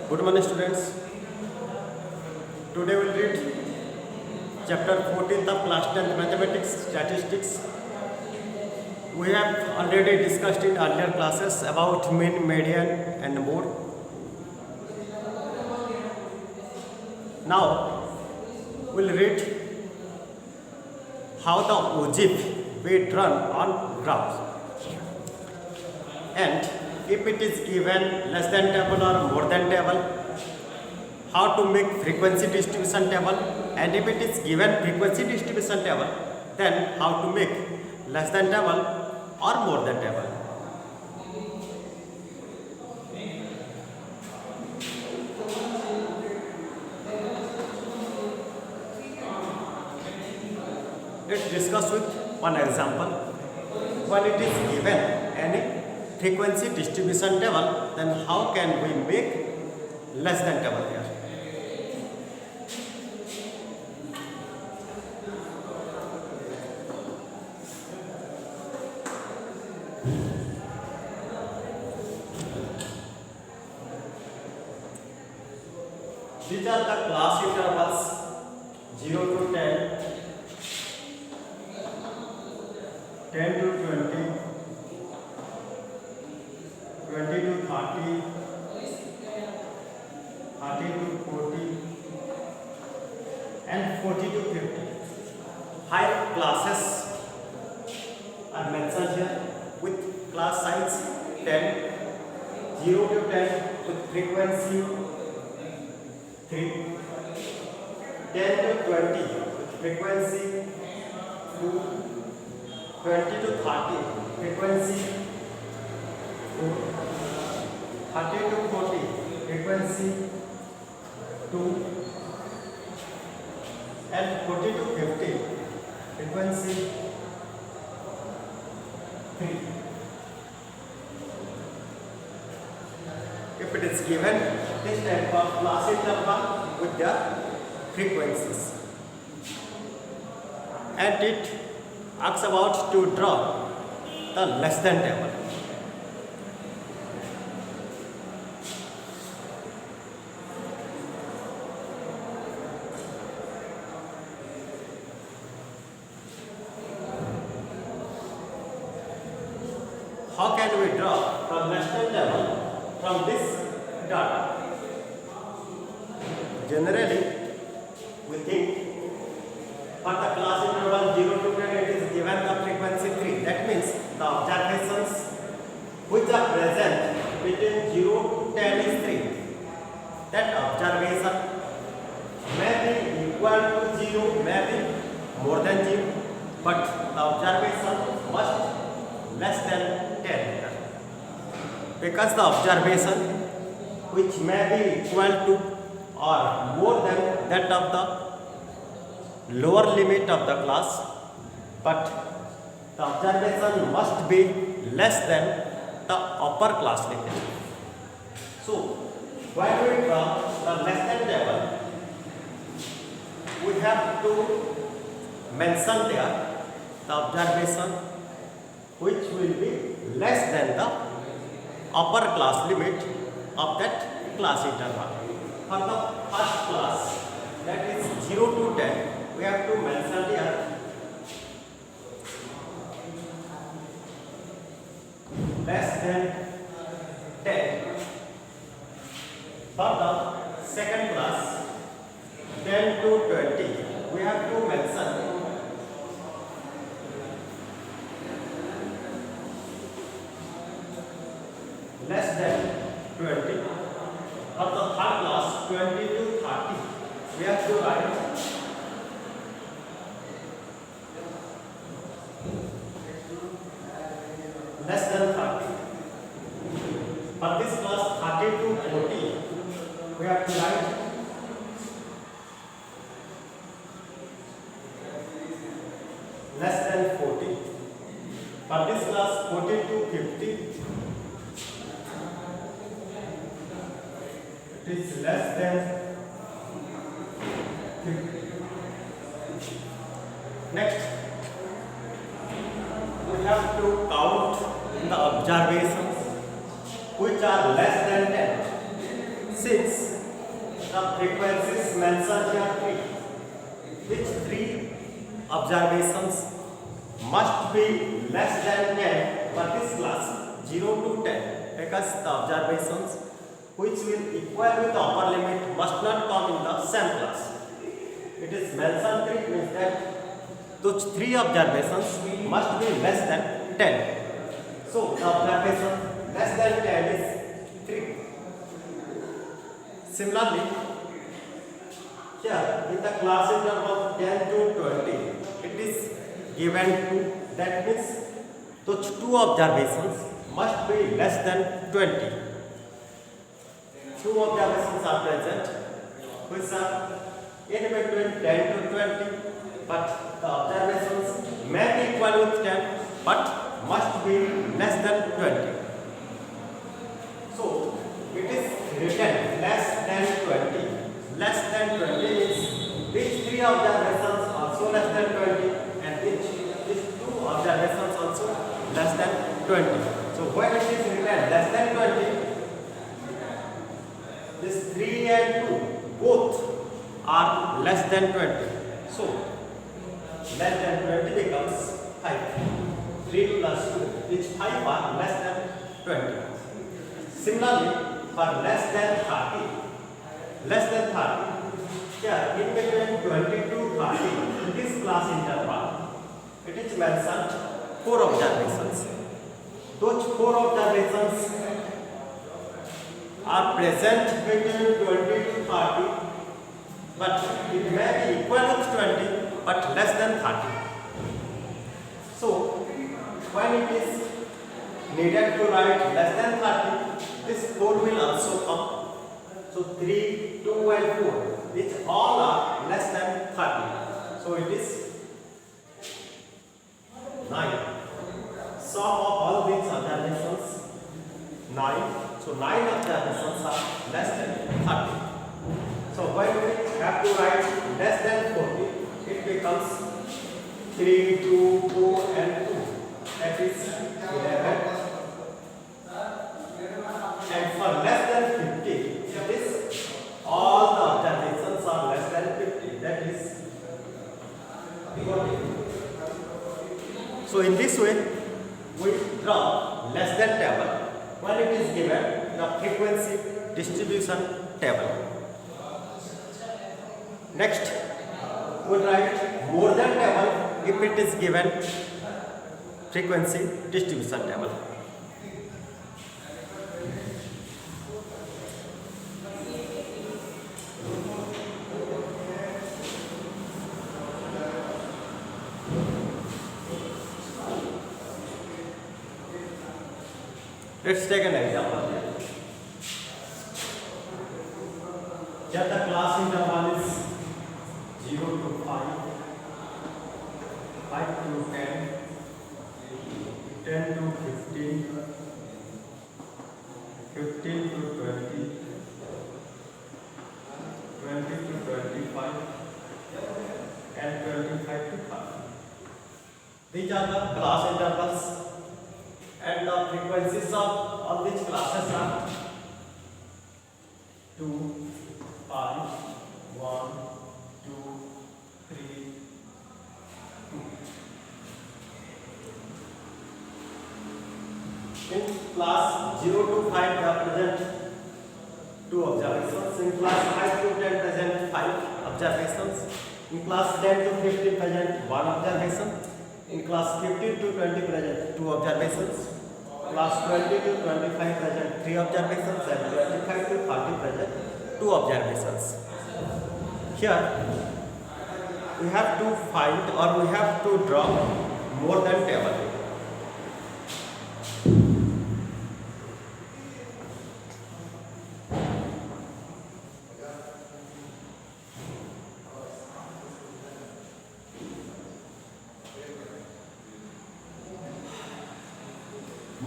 Good morning, students. Today we'll read chapter 14th of class 10th mathematics statistics. We have already discussed in earlier classes about mean, median and more. Now we'll read how the OGIF will run on graphs, and if it is given less than table or more than table, how to make frequency distribution table, and if it is given frequency distribution table, then how to make less than table or more than table. Let's discuss with one example. When it is given any frequency distribution table, then how can we make less than table here? These are the class intervals 0 to 10, 10 to 20, 20 to 30, 30 to 40, and 40 to 50. 5 classes are mentioned here with class size 10, 0 to 10 with frequency 3, 10 to 20 with frequency 2, 20 to 30 frequency 4, 30 to 40 frequency 2, and 40 to 50 frequency 3. If it is given this type of class interval with the frequencies, and it asks about to draw the less than table. How can we draw the less than table from this data? Generally, we think for the class interval 0 to 10 it is given the frequency 3. That means the observations which are present between 0 to 10 is 3. That observation may be equal to 0, may be more than 0, but the observation must less than 10. Because the observation which may be equal to or more than that of the lower limit of the class, but the observation must be less than the upper class limit. So, when we draw the less than table, we have to mention there the observation which will be less than the upper class limit of that class interval. For the first class, that is 0 to 10, we have to mention here less than 10. For the second class, 10 to 20, we have to mention less than 20. For the third class, 20 to 30, we have to write less than 30. For this class, 30 to 40, we have to write less than 40. For this class, 40 to 50, it is less than 50. Next, we have to count the observations which are less than 10. since the frequencies mentioned here three, which three observations must be less than 10 for this class 0 to 10, because the observations which will equal with the upper limit must not come in the same class. It is mentioned 3 means that those three observations must be less than 10. So the observation less than 10 is 3. Similarly, here in the class interval 10 to 20, it is given to, that means those two observations must be less than 20. Two observations are present which are in between 10 to 20, but the observations may be equal with 10 but must be less than 20. So it is written less than 20. Less than 20 means these three observations also less than 20 and these two observations also less than 20. So when it is written less than 20, this 3 and 2 both are less than 20. So less than 20 becomes 5. 3 plus 2 is 5 are less than 20. Similarly, for less than 30, here in between 20 to 30, in this class interval, it is mentioned 4 observations. Those 4 observations are present between 20 to 30, but it may be equal with 20 but less than 30. So when it is needed to write less than 30, this 4 will also come. So 3, 2 and 4, which all are less than 30. So it is 9. Sum of all these observations 9. So 9 observations are less than 30. So when we have to write less than 40, it becomes 3, 2, 4 and 2. That is 11. And for less than 50, it is all the observations are less than 50. That is 40. So in this way, we draw less than table when it is given the frequency distribution table. Next, we write more than table if it is given frequency distribution table. Let's take an example. Here the class interval is 0 to 5, 5 to 10, 10 to 15, 15 to 20, 20 to 25, and 25 to 5. These are the class intervals. And the frequencies of all these classes are 2, 5, 1, 2, 3, 2. In class 0 to 5, they are present 2 observations. In class 5 to 10, present 5 observations. In class 10 to 15, present 1 observation. In class 15 to 20, present 2 observations. Class 20 to 25 present 3 observations and 25 to 30 present 2 observations. Here we have to find or we have to draw more than table.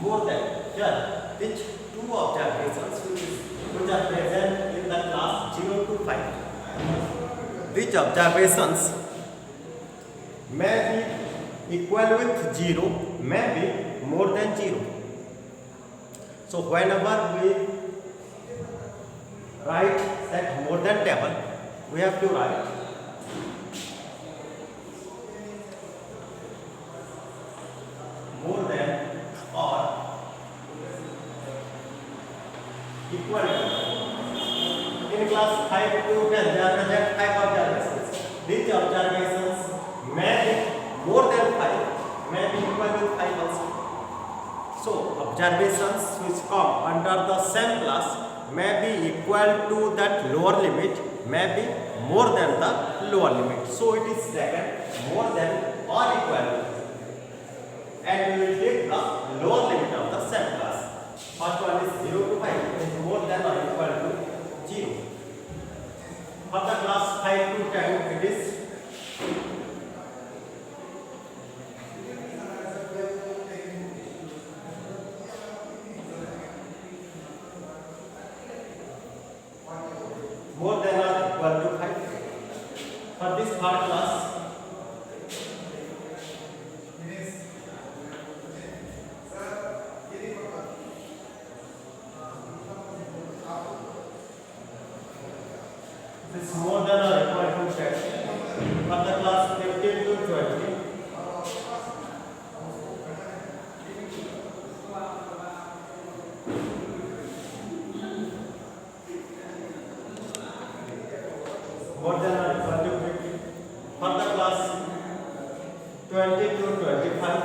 More than here, which 2 observations which are present in the class 0 to 5. Which observations may be equal with 0, may be more than 0. So whenever we write that more than table, we have to write more than or equal to. In class 5 to 10 they are present 5 observations. These observations may be more than 5, may be equal to 5 also. So observations which come under the same class may be equal to that lower limit, may be more than the lower limit. So it is taken more than or equal to, and we will take the lower limit of the same class. First one is 0 to 5, it is more than or equal to 0. For the class 5 to 10, it is more than or equal to 5. For this third class, this is more than or equal to 10. For the class 15 to 20, more than or equal to 50. For the class 20 to 25,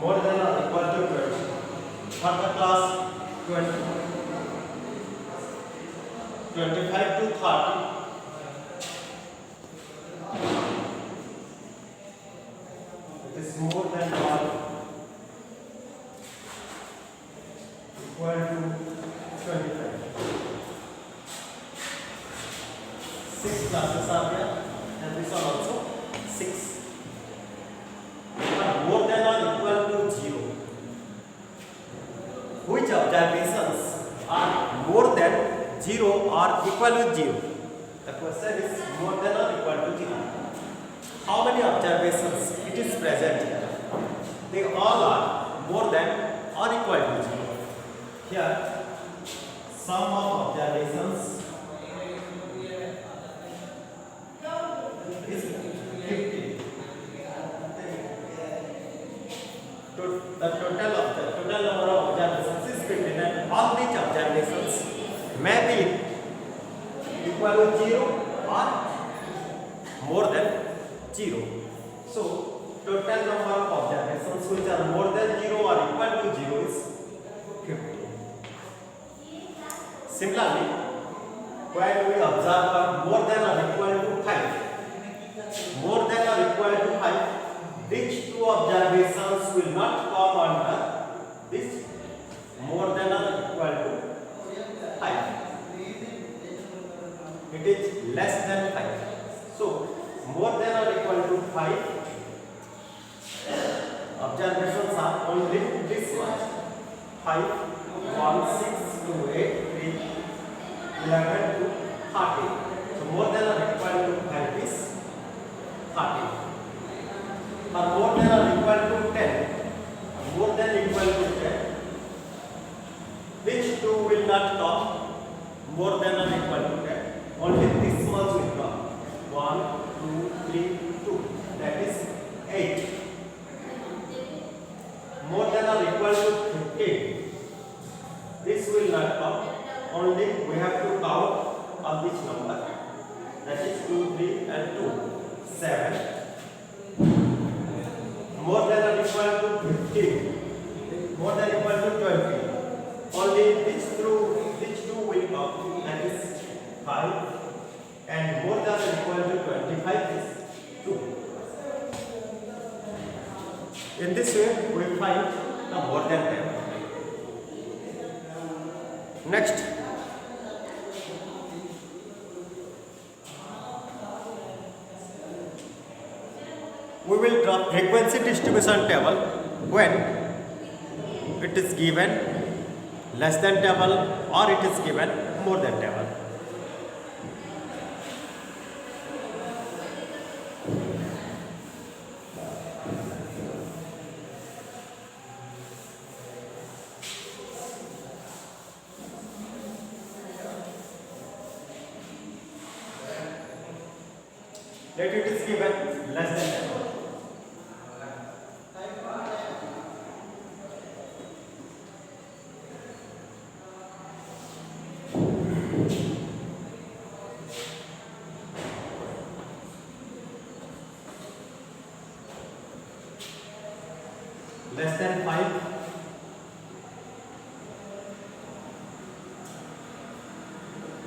more than or equal to 20. For the class 20, 25 to 30, it is more than or equal to 25. 6 classes are there, and this one also 6. More than or equal to 0. Which observations are more than 0 or equal to 0? The question is more than or equal to 0. How many observations it is present here? They all are more than or equal to 0. Here, sum of observations is 50. The total number of observations is 15, and all these observations may be equal to 0 or more than 0. So total number of observations which are more than 0 or equal to 0 is 50. Similarly, when we observe more than or equal to 5, more than or equal to 5, these two observations will not come under this more than or equal to 5. It is less than 5. So more than or equal to 5 observations are only this much: 5, 1, 6, 2, 8, 3, 11 to 30. So more than or equal to 5 is 30. For more than or equal to 10, more than equal to 10, which two will not come more than or equal to 10? Only this much will come. 1, 2, 3, 2. That is 8. More than or equal to 15. This will not come. Only we have to count of this number. That is 2, 3 and 2. 7. More than or equal to 15. More than or equal to 20. Only these two will come. That is 5. And more than or equal to 25 is 2. In this way, we find the more than 10. Next, we will draw frequency distribution table when it is given less than table or it is given more than table. Let it is given less than 10. Less than 5,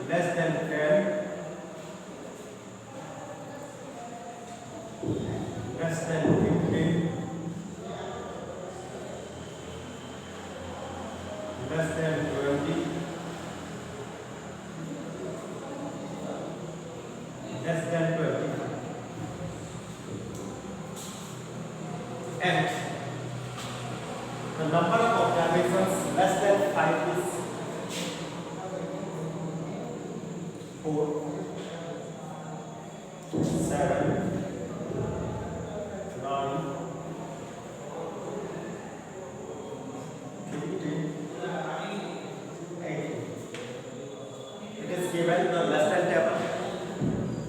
less than 10, less than 15, less than 20, less than 25. And the number of observations less than 5 is 4, 7, 9, 15, 18. It is given the less than table.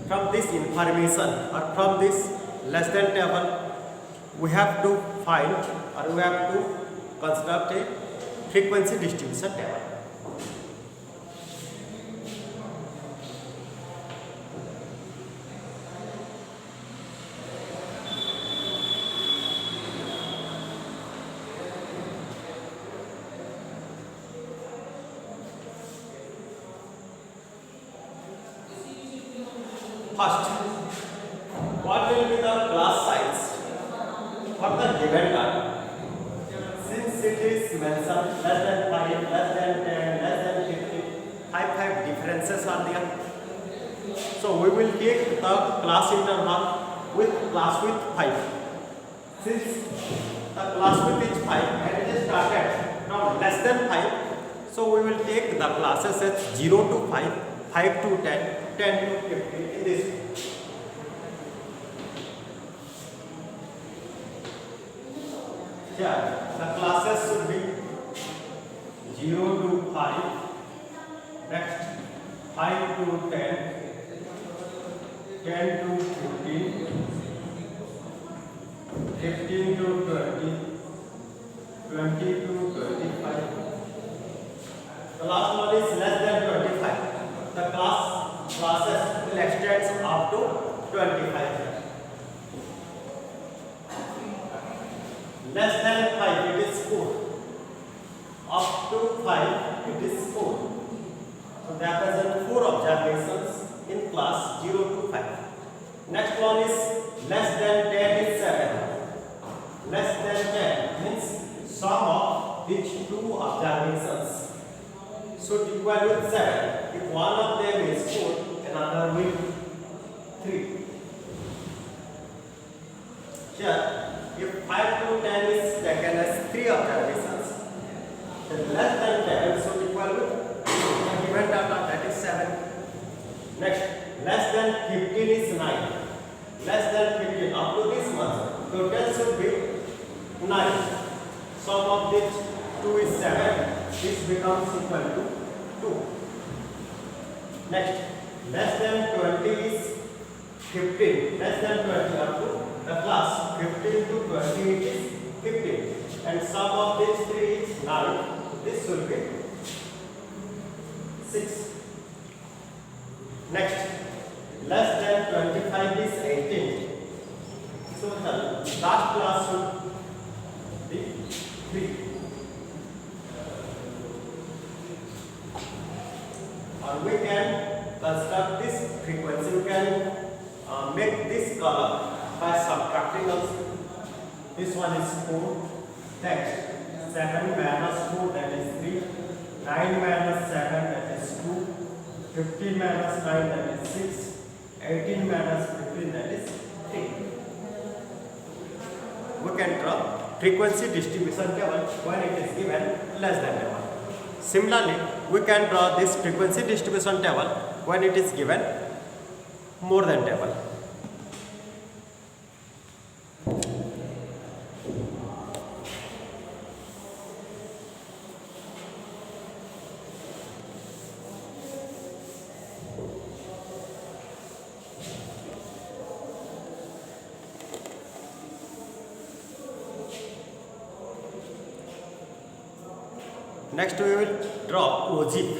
From this information or from this less than table, we have to find or we have to construct a frequency distribution table. First, what will be the class size for the given data? Since it is mentioned less than 5, less than 10, less than 50, 5 differences are there. So we will take the class interval with class width 5. Since the class width is 5 and it is started from less than 5, so we will take the classes as 0 to 5, 5 to 10, 10 to 50 in this way. Yeah, the classes should be 0 to 5, next 5 to 10, 10 to 15, 15 to 20, 20 to 25. The last one is less than 25. The classes will extend up to 25. Less than 5, it is 4. Up to 5, it is 4. So there are present 4 observations in class 0 to 5. Next one is less than 10 is 7. Less than 10 means sum of which 2 observations should equal with 7. If one of them is 4, another will 3. Here, if 5 to 10 is taken as 3 observations, then less than 10 should equal with the given data, that is 7. Next, less than 15 is 9. Less than 15 up to this much, total should be 9. Sum of which 2 is 7. This becomes equal to 2. Next, less than 20 is 15. Less than 20 up to the class 15 to 20 it is 15. And sum of these 3 is 9. This will be 6. Next, less than 25 is 18. So the last class should be 3. Or we can construct this frequency. We can make this column by subtracting also. This one is 4. Next, 7 minus 4, that is 3. 9 minus 7, that is 2. 15 minus 9, that is 6. 18 minus 15, that is 3. We can draw frequency distribution table when it is given less than table. Similarly, we can draw this frequency distribution table when it is given more than table. Next we will draw ogive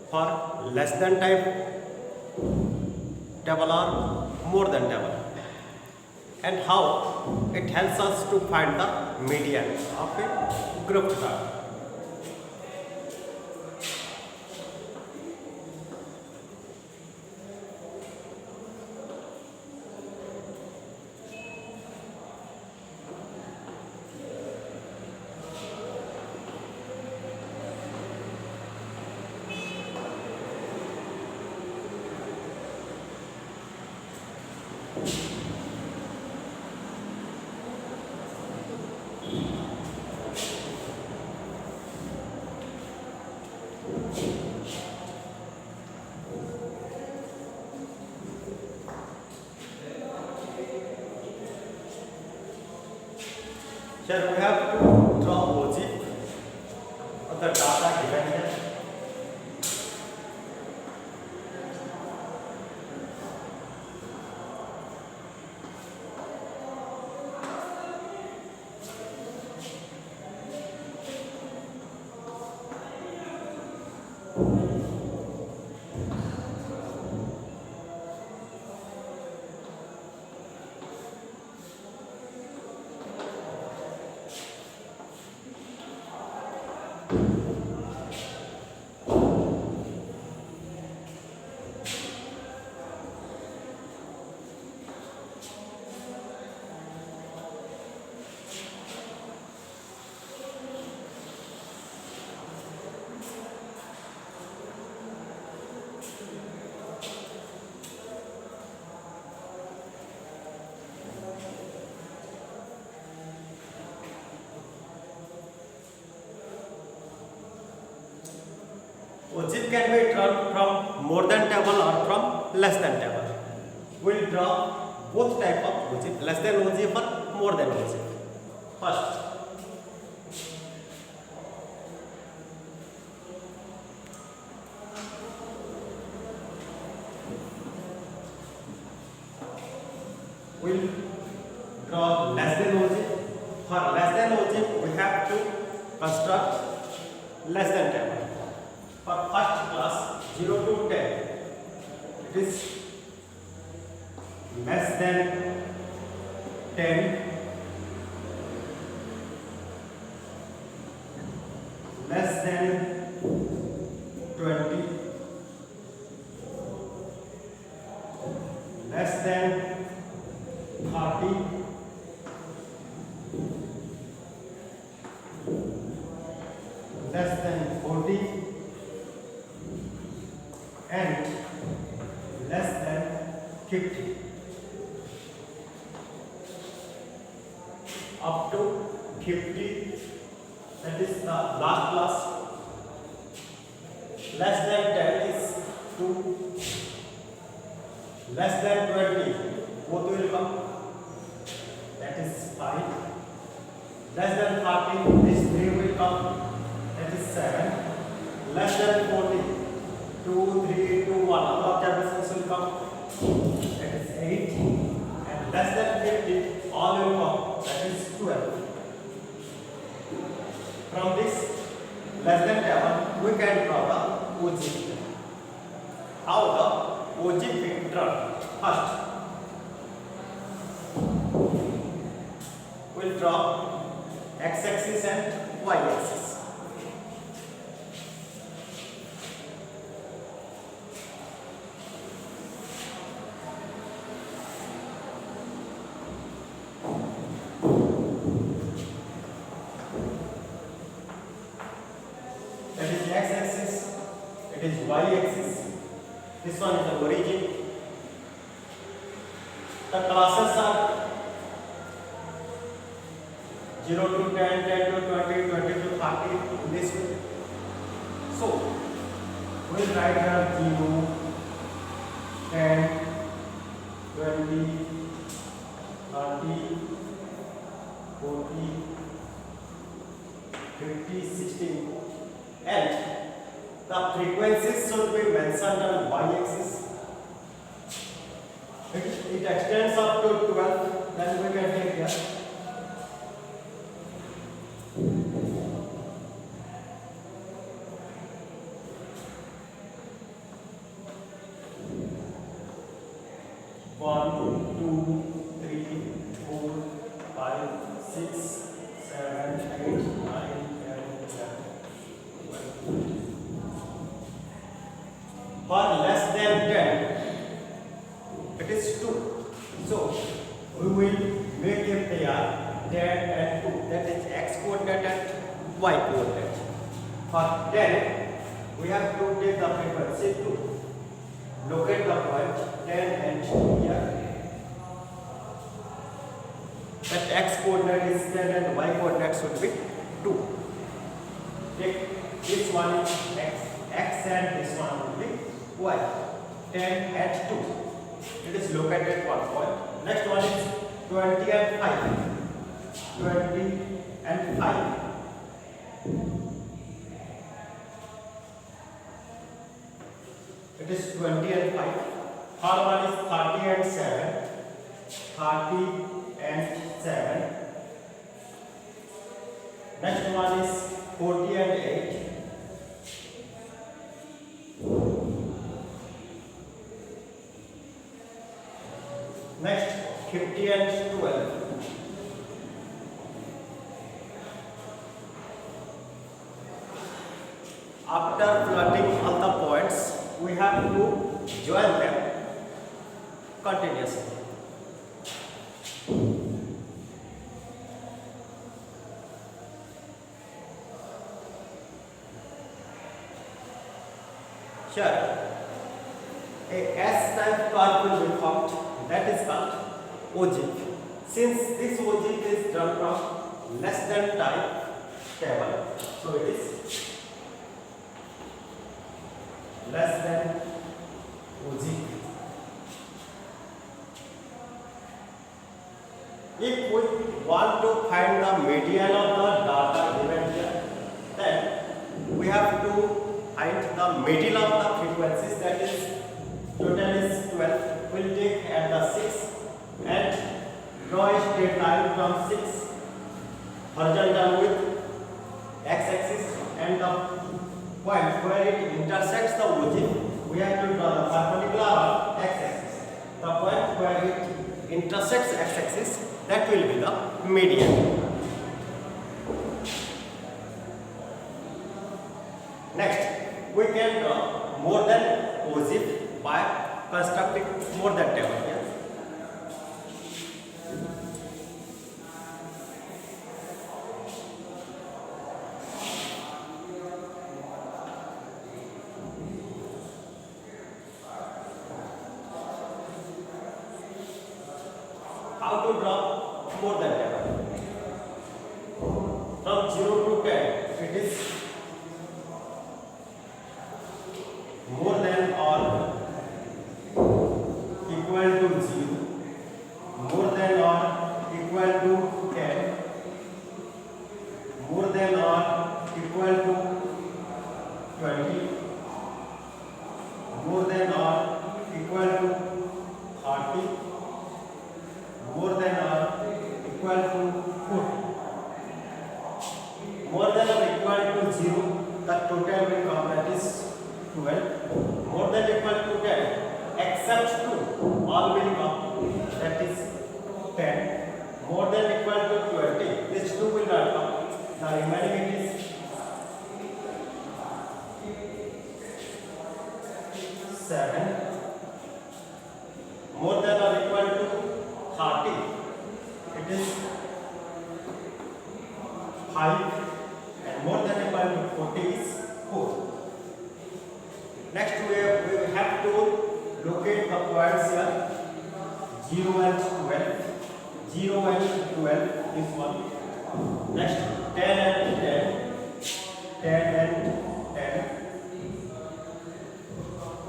for less than type table or more than table, and how it helps us to find the median of a grouped curve. Here we have to draw ogive of the data given here. Ogive can be drawn from more than table or from less than table. We will draw both type of ogive, less than ogive or more than ogive. First, we will draw less than ogive. For less than ogive, we have to construct less than table. For first class 0 to 10, it is less than 10, less than 20, less than 30, less than 40, and less than 50, up to 50, that is the last class. Less than 10 is 2, less than 20 both will come, that is 5, less than 30 this 3 will come, that is 7, less than 40 2, 3, 2, 1 other observations will come, that is 8, and less than 50 all will come, that is 12. From this less than table we can draw the ogive. How the ogive will be drawn? First, we will draw x-axis and y-axis. X-axis, it is y-axis. This one is the origin. The classes are 0 to 10, 10 to 20, 20 to 30 in this way. So, we will write here 0, 10, 20, 30, 40, 50, 60. And the frequencies should be mentioned on y-axis. It extends up to 12, then we can take here 1, 2, 3, 4, 5, 6, 7, 8, 9, 10, 11, 12. For less than 10, it is 2. So we will make a pair 10 and 2. That is x coordinate and y coordinate. For 10, we have to take the frequency 2. Locate the point 10 and 2 here. That x coordinate is 10 and y coordinate should be 2. Take this one is x and this one will be y. 10 and 2. It is located one point. Next one is 20 and 5. 20 and 5. It is 20 and 5. Third one is 30 and 7. 30 and 7. Next one is 40 and 8. Next 50 and 12. After plotting all the points, we have to join them continuously. Sure. A S-type curve will be formed. That is called ogive. Since this ogive is done from less than type table, so it is less than ogive. If we want to find the median of the data given here, then we have to find the middle of the frequencies, that is total is 12. We'll take at the 6 and draw a straight line from 6 horizontal with x-axis and the point where it intersects the ogive, we have to draw the perpendicular on x-axis. The point where it intersects x-axis, that will be the median. Next, we can draw more than ogive by constructing more than table here. How to draw more than table? From 0 to 10, it is more than or equal to 0, more than or equal to 10, more than or equal to 20, more than or equal to 30, more than or equal to 40. More than or equal to 0, the total will come, that is 12. More than or equal to 10, except 2, all will come, that is 10. More than or equal to 20, this 2 will not come, the remaining it is 7. More than or equal to 30, it is 5, and more than or equal to 40 is 4. Next we have to locate the points here, 0 and 12. 0 and 12 is one. Next 10 and 10. 10 and 10.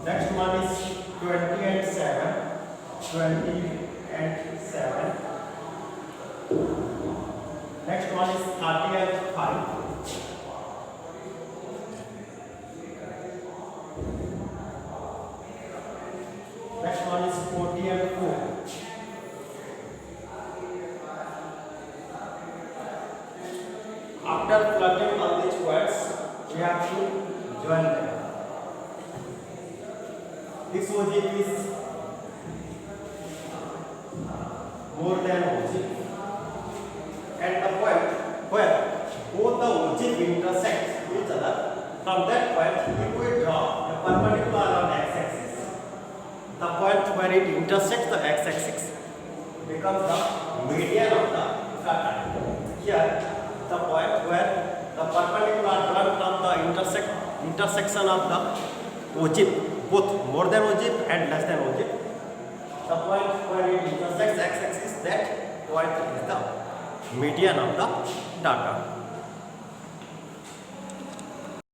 Next one is 20 and 7. 20 and 7. Next one is 30 and 5. Next one is 40 and 4. After plotting all these words, we have to join them. This ogive is more than OG, and the point where both the OG intersect each other. From that point, if we draw a perpendicular on the x-axis, the point where it intersects the x-axis becomes the median of the data. Here, the point where the perpendicular drawn from the intersection of the ogive, both more than ogive and less than ogive, the point where it intersects x-axis, that point is the median of the data.